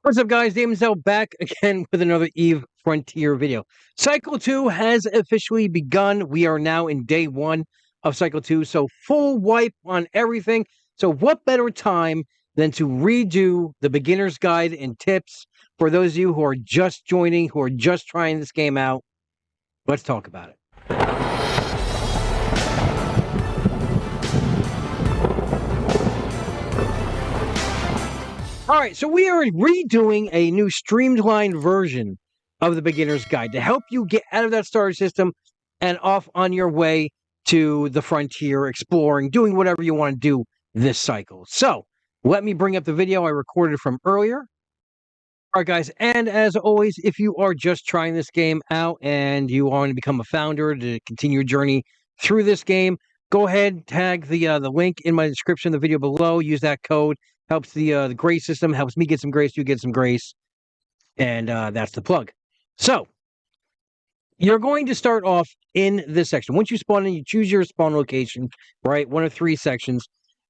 What's up, guys? Daemonxel back again with another EVE Frontier video. Cycle 2 has officially begun. We are now in day 1 of Cycle 2, so full wipe on everything. So what better time than to redo the beginner's guide and tips for those of you who are just joining, who are just trying this game out. Let's talk about it. All right, so we are redoing a new streamlined version of the beginner's guide to help you get out of that starter system and off on your way to the frontier, exploring, doing whatever you want to do this cycle. So let me bring up the video I recorded from earlier. All right, guys, and as always, if you are just trying this game out and you want to become a founder to continue your journey through this game, go ahead, tag the link in my description of the video below. Use that code. Helps the grace system, helps me get some grace, you get some grace, and that's the plug. So, you're going to start off in this section. Once you spawn in, you choose your spawn location, right? One of 3 sections.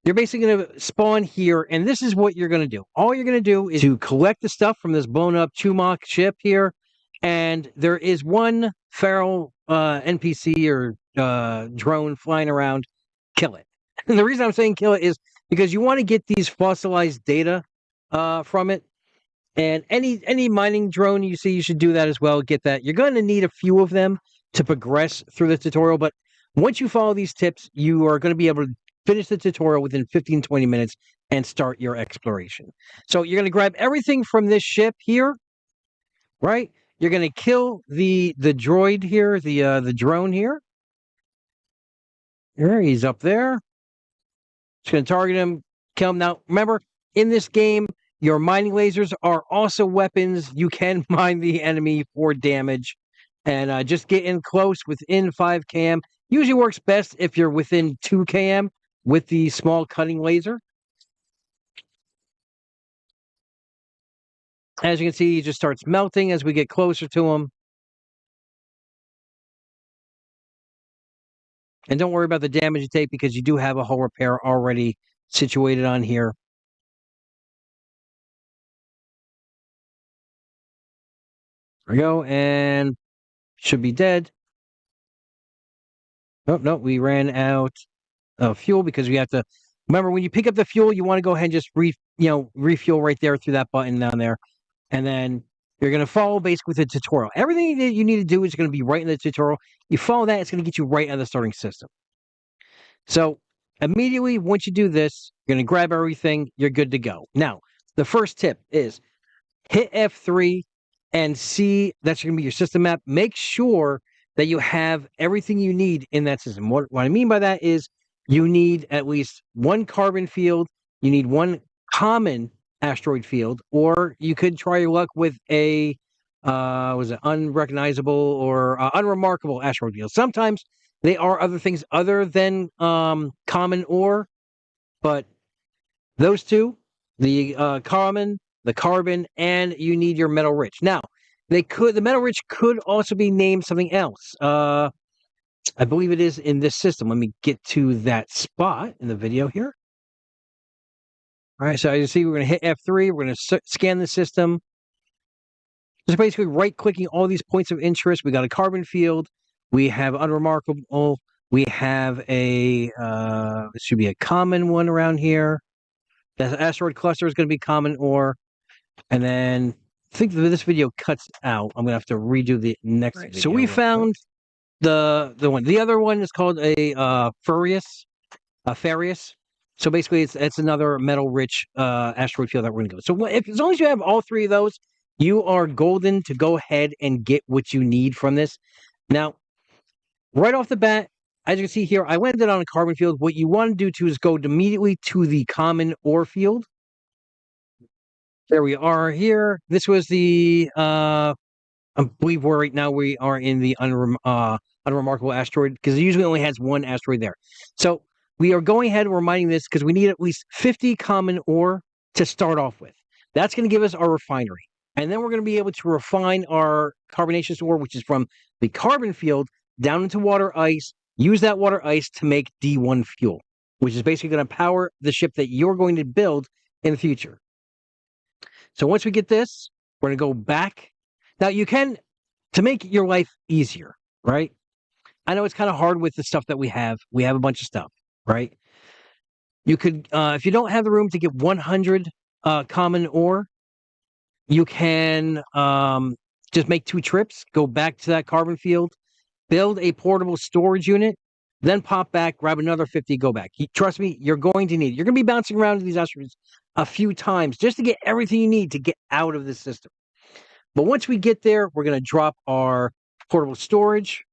You're basically going to spawn here, and this is what you're going to do. All you're going to do is to collect the stuff from this blown-up Chumok ship here, and there is one feral NPC or drone flying around. Kill it. And the reason I'm saying kill it is because you want to get these fossilized data from it. And any mining drone you see, you should do that as well. Get that. You're going to need a few of them to progress through the tutorial. But once you follow these tips, you are going to be able to finish the tutorial within 15-20 minutes and start your exploration. So you're going to grab everything from this ship here, right? You're going to kill the droid here, the drone here. There, he's up there. Just going to target him, kill him. Now, remember, in this game, your mining lasers are also weapons. You can mine the enemy for damage. And just get in close within 5 km. Usually works best if you're within 2 km with the small cutting laser. As you can see, he just starts melting as we get closer to him. And don't worry about the damage you take because you do have a hull repair already situated on here. There we go, and should be dead. Oh, no, we ran out of fuel because we have to... Remember, when you pick up the fuel, you want to go ahead and just refuel right there through that button down there. And then you're going to follow basically the tutorial. Everything that you need to do is going to be right in the tutorial. You follow that, it's going to get you right out of the starting system. So immediately, once you do this, you're going to grab everything. You're good to go. Now, the first tip is hit F3 and see that's going to be your system map. Make sure that you have everything you need in that system. What I mean by that is you need at least 1 carbon field. You need 1 common asteroid field, or you could try your luck with a was it unrecognizable or unremarkable asteroid field. Sometimes they are other things other than common ore, but those 2, the common, the carbon, and you need your metal rich. Now, the metal rich could also be named something else. I believe it is in this system. Let me get to that spot in the video here. All right, so as you see, we're going to hit F3. We're going to scan the system. Just basically right-clicking all these points of interest. We got a carbon field. We have unremarkable. We have a, this should be a common one around here. The asteroid cluster is going to be common ore. And then, I think this video cuts out. I'm going to have to redo the next video. So we found the one. The other one is called a Furious. So basically, it's another metal-rich asteroid field that we're going to go. So as long as you have all 3 of those, you are golden to go ahead and get what you need from this. Now, right off the bat, as you can see here, I landed on a carbon field. What you want to do too is go immediately to the common ore field. There we are here. This was the, I believe right now we are in the unremarkable asteroid because it usually only has 1 asteroid there. So we are going ahead and we're mining this because we need at least 50 common ore to start off with. That's going to give us our refinery. And then we're going to be able to refine our carbonaceous ore, which is from the carbon field, down into water ice, use that water ice to make D1 fuel, which is basically going to power the ship that you're going to build in the future. So once we get this, we're going to go back. Now you can, to make your life easier, right? I know it's kind of hard with the stuff that we have. We have a bunch of stuff, right? You could, if you don't have the room to get 100 common ore, you can just make 2 trips, go back to that carbon field, build a portable storage unit, then pop back, grab another 50, go back. Trust me, you're going to need it. You're going to be bouncing around to these asteroids a few times just to get everything you need to get out of the system. But once we get there, we're going to drop our portable storage.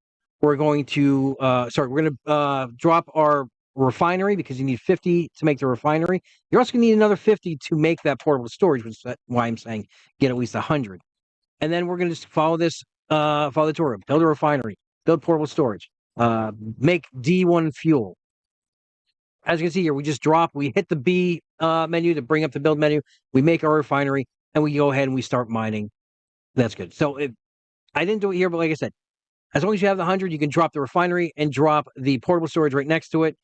We're going to, we're going to drop our refinery because you need 50 to make the refinery. You're also going to need another 50 to make that portable storage, which is why I'm saying get at least 100. And then we're going to just follow this, follow the tutorial, build a refinery, build portable storage, make D1 fuel. As you can see here, we hit the B menu to bring up the build menu. We make our refinery, and we go ahead and we start mining. That's good. So I didn't do it here, but like I said, as long as you have the 100, you can drop the refinery and drop the portable storage right next to it.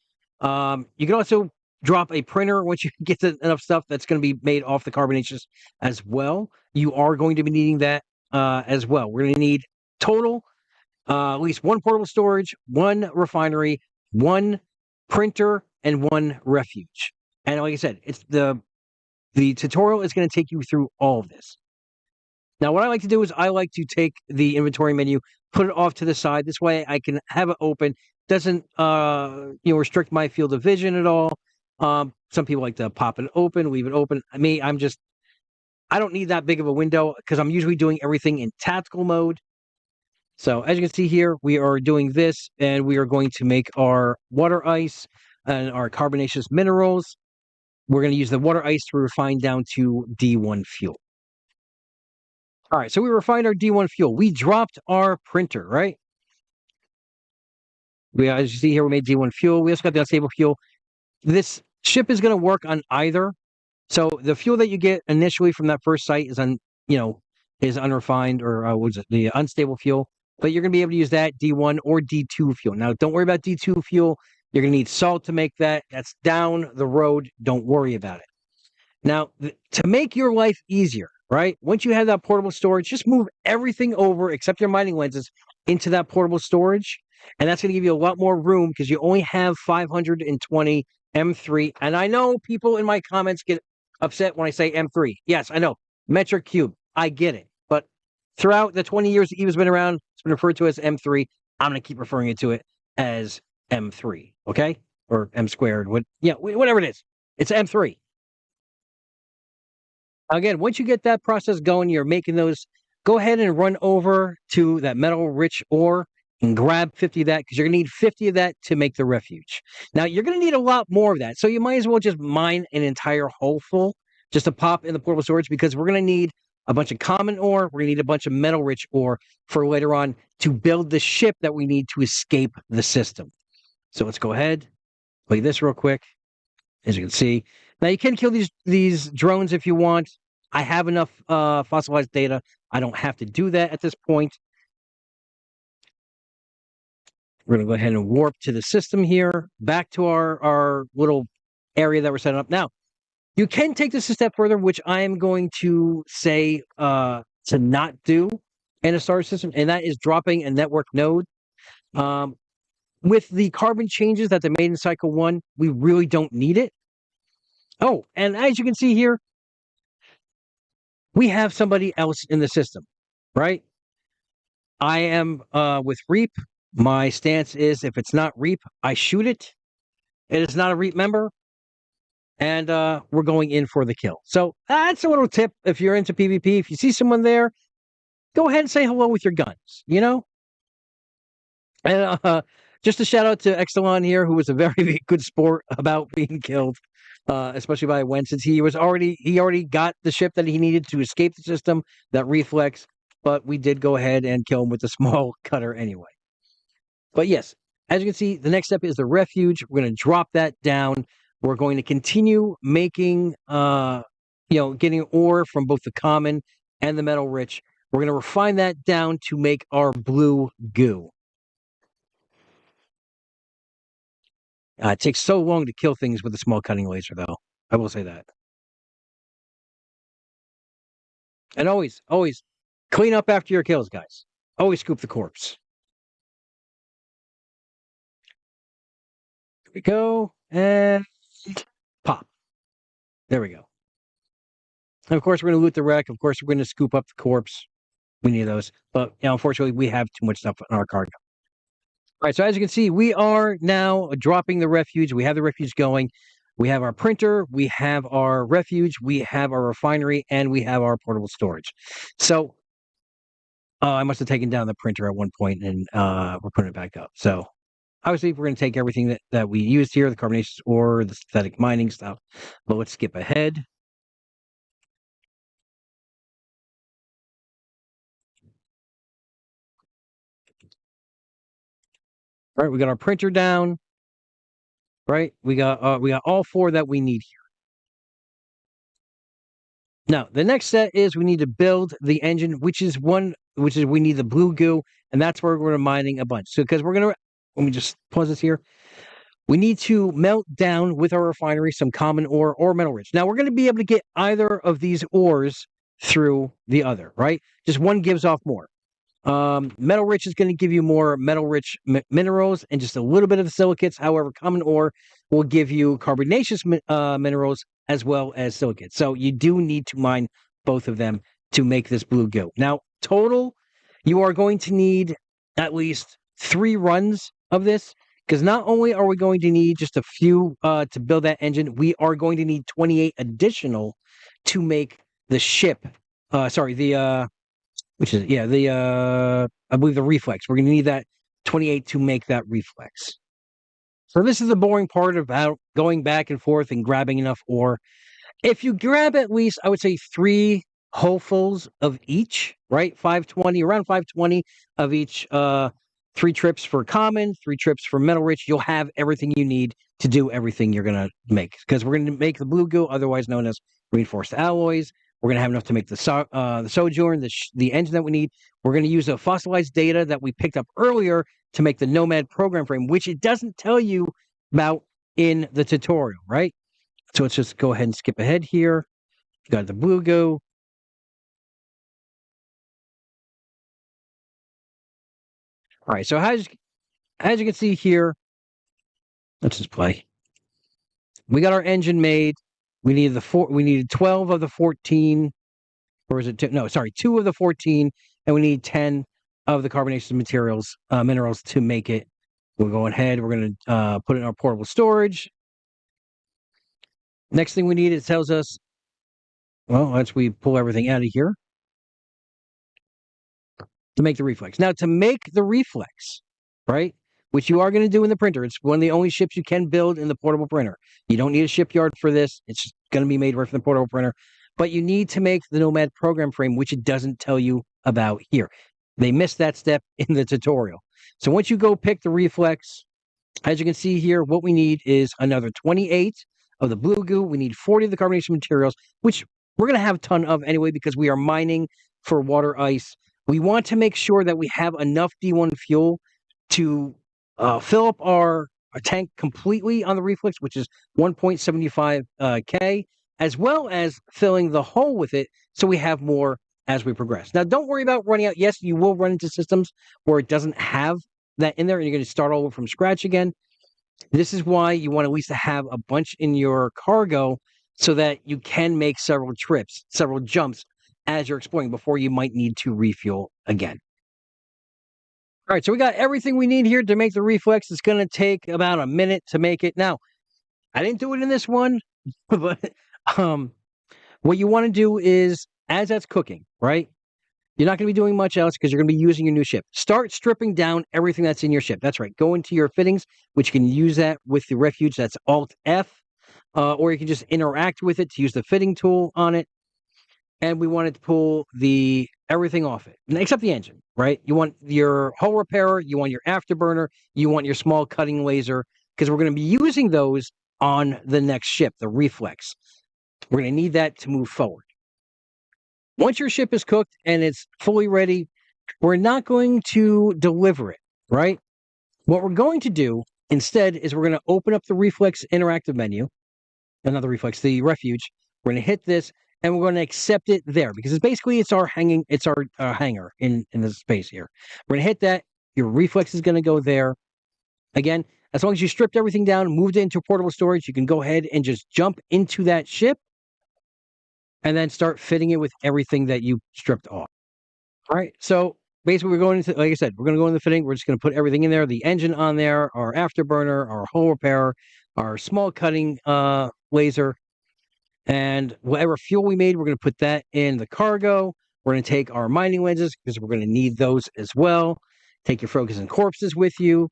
You can also drop a printer once you get enough stuff that's going to be made off the carbonaceous as well. You are going to be needing that as well. We're going to need total at least 1 portable storage, 1 refinery, 1 printer, and 1 refuge. And like I said, it's the tutorial is going to take you through all of this. Now, what I like to do is I like to take the inventory menu, put it off to the side. This way I can have it open. Doesn't restrict my field of vision at all. Some people like to pop it open, leave it open. I don't need that big of a window because I'm usually doing everything in tactical mode. So as you can see here, we are doing this, and we are going to make our water ice and our carbonaceous minerals. We're going to use the water ice to refine down to D1 fuel. All right, so we refined our D1 fuel. We dropped our printer, right? As you see here, we made D1 fuel. We also got the unstable fuel. This ship is going to work on either. So the fuel that you get initially from that first site is unrefined, or the unstable fuel. But you're going to be able to use that D1 or D2 fuel. Now, don't worry about D2 fuel. You're going to need salt to make that. That's down the road. Don't worry about it. Now, to make your life easier, right? Once you have that portable storage, just move everything over except your mining lenses into that portable storage. And that's going to give you a lot more room because you only have 520 M3. And I know people in my comments get upset when I say M3. Yes, I know. Metric cube. I get it. But throughout the 20 years that EVA's been around, it's been referred to as M3. I'm going to keep referring to it as M3. Okay? Or M squared. Whatever it is. It's M3. Again, once you get that process going, you're making those, go ahead and run over to that metal-rich ore and grab 50 of that because you're going to need 50 of that to make the refuge. Now, you're going to need a lot more of that, so you might as well just mine an entire hole full just to pop in the portable storage because we're going to need a bunch of common ore. We're going to need a bunch of metal-rich ore for later on to build the ship that we need to escape the system. So let's go ahead, play this real quick. As you can see, now you can kill these drones if you want. I have enough fossilized data. I don't have to do that at this point. We're going to go ahead and warp to the system here, back to our little area that we're setting up. Now, you can take this a step further, which I am going to say to not do in a star system, and that is dropping a network node. With the carbon changes that they made in Cycle 1, we really don't need it. Oh, and as you can see here, we have somebody else in the system, right? I am with Reap. My stance is if it's not Reap, I shoot it. It is not a Reap member. And we're going in for the kill. So that's a little tip if you're into PvP. If you see someone there, go ahead and say hello with your guns, And just a shout out to Exelon here, who was a very, very good sport about being killed, especially by Wen, since he already got the ship that he needed to escape the system, that reflex. But we did go ahead and kill him with the small cutter anyway. But yes, as you can see, the next step is the refuge. We're going to drop that down. We're going to continue making, getting ore from both the common and the metal rich. We're going to refine that down to make our blue goo. It takes so long to kill things with a small cutting laser, though. I will say that. And always, always clean up after your kills, guys. Always scoop the corpse. Here we go. And pop. There we go. And of course, we're going to loot the wreck. Of course, we're going to scoop up the corpse. We need those. But unfortunately, we have too much stuff in our cargo. All right, so as you can see, we are now dropping the refuge. We have the refuge going. We have our printer, we have our refuge, we have our refinery, and we have our portable storage. So I must have taken down the printer at one point, and we're putting it back up. So obviously, we're going to take everything that we used here, the carbonaceous ore, the synthetic mining stuff. But let's skip ahead. All right, we got our printer down. Right, we got all four that we need here. Now, the next set is we need to build the engine, which is we need the blue goo, and that's where we're mining a bunch. So, because let me just pause this here. We need to melt down with our refinery some common ore or metal rich. Now, we're going to be able to get either of these ores through the other, right? Just one gives off more. Metal rich is going to give you more metal rich minerals and just a little bit of the silicates. However, common ore will give you carbonaceous minerals as well as silicates. So you do need to mine both of them to make this blue goo. Now, total, you are going to need at least 3 runs of this, because not only are we going to need just a few to build that engine, we are going to need 28 additional to make the ship. Which is, I believe the reflex. We're going to need that 28 to make that reflex. So this is the boring part about going back and forth and grabbing enough ore. If you grab at least, I would say 3 holefuls of each, right? 520, around 520 of each, 3 trips for common, 3 trips for metal rich, you'll have everything you need to do everything you're going to make. Because we're going to make the blue goo, otherwise known as reinforced alloys. We're going to have enough to make the sojourn, the engine that we need. We're going to use a fossilized data that we picked up earlier to make the Nomad program frame, which it doesn't tell you about in the tutorial, right? So let's just go ahead and skip ahead here. You got the blue goo. All right, so as you can see here, let's just play. We got our engine made. We needed we needed 12 of the 14, or is it 2? No, sorry, 2 of the 14, and we need 10 of the carbonaceous minerals to make it. We'll go ahead. We're going to put it in our portable storage. Next thing we need, it tells us, well, once we pull everything out of here, to make the reflex. Now, to make the reflex, right, which you are going to do in the printer, it's one of the only ships you can build in the portable printer. You don't need a shipyard for this. It's going to be made right from the portable printer. But you need to make the Nomad program frame, which it doesn't tell you about here. They missed that step in the tutorial. So once you go pick the reflex, as you can see here, what we need is another 28 of the blue goo. We need 40 of the carbonation materials, which we're going to have a ton of anyway because we are mining for water ice. We want to make sure that we have enough D1 fuel to fill up our tank completely on the reflex, which is 1.75 K, as well as filling the hole with it so we have more as we progress. Now, don't worry about running out. Yes, you will run into systems where it doesn't have that in there and you're going to start all over from scratch again. This is why you want at least to have a bunch in your cargo so that you can make several trips, several jumps as you're exploring before you might need to refuel again. All right, so we got everything we need here to make the reflex. It's going to take about a minute to make it. Now, I didn't do it in this one, but what you want to do is, as that's cooking, right? You're not going to be doing much else because you're going to be using your new ship. Start stripping down everything that's in your ship. That's right. Go into your fittings, which you can use that with the refuge. That's Alt-F. Or you can just interact with it to use the fitting tool on it. And we wanted to pull everything off it, except the engine, right? You want your hull repairer, you want your afterburner, you want your small cutting laser, because we're going to be using those on the next ship, the reflex. We're going to need that to move forward. Once your ship is cooked and it's fully ready, we're not going to deliver it, right? What we're going to do instead is we're going to open up the reflex interactive menu, another reflex, the refuge. We're going to hit this, and we're going to accept it there because it's our hanger in the space here. We're going to hit that. Your reflex is going to go there. Again, as long as you stripped everything down, moved it into portable storage, you can go ahead and just jump into that ship and then start fitting it with everything that you stripped off. All right. So basically, we're going into, like I said, we're going to go into the fitting. We're just going to put everything in there, the engine on there, our afterburner, our hull repair, our small cutting laser, and whatever fuel we made, we're going to put that in the cargo. We're going to take our mining lenses because we're going to need those as well. Take your focus and corpses with you.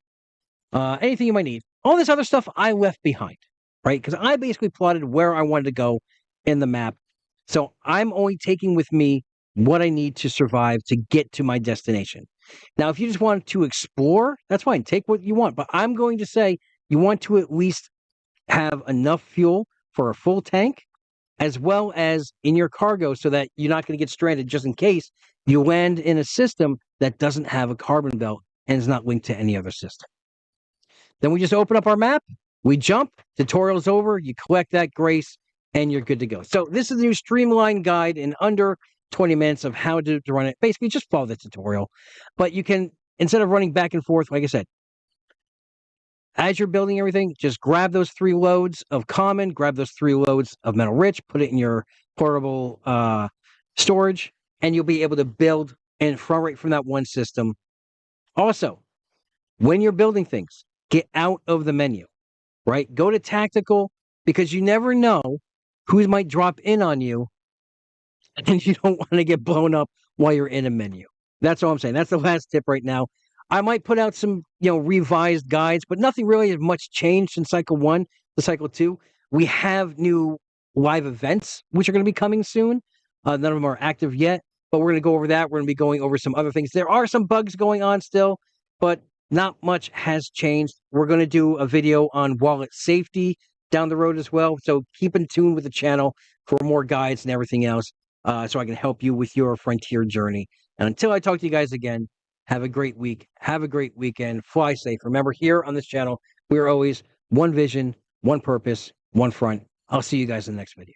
Anything you might need. All this other stuff I left behind, right? Because I basically plotted where I wanted to go in the map. So I'm only taking with me what I need to survive to get to my destination. Now, if you just want to explore, that's fine. Take what you want. But I'm going to say you want to at least have enough fuel for a full tank, as well as in your cargo so that you're not going to get stranded just in case you land in a system that doesn't have a carbon belt and is not linked to any other system. Then we just open up our map, we jump, tutorial's over, you collect that grace, and you're good to go. So this is the new Streamlined guide in under 20 minutes of how to run it. Basically, just follow the tutorial. But you can, instead of running back and forth, like I said, as you're building everything, just grab those 3 loads of common, grab those 3 loads of metal rich, put it in your portable storage, and you'll be able to build and right from that one system. Also, when you're building things, get out of the menu, right? Go to tactical because you never know who might drop in on you and you don't want to get blown up while you're in a menu. That's all I'm saying. That's the last tip right now. I might put out some, revised guides, but nothing really has much changed in cycle 1 to cycle 2. We have new live events, which are going to be coming soon. None of them are active yet, but we're going to go over that. We're going to be going over some other things. There are some bugs going on still, but not much has changed. We're going to do a video on wallet safety down the road as well. So keep in tune with the channel for more guides and everything else so I can help you with your frontier journey. And until I talk to you guys again, have a great week. Have a great weekend. Fly safe. Remember, here on this channel, we are always one vision, one purpose, one front. I'll see you guys in the next video.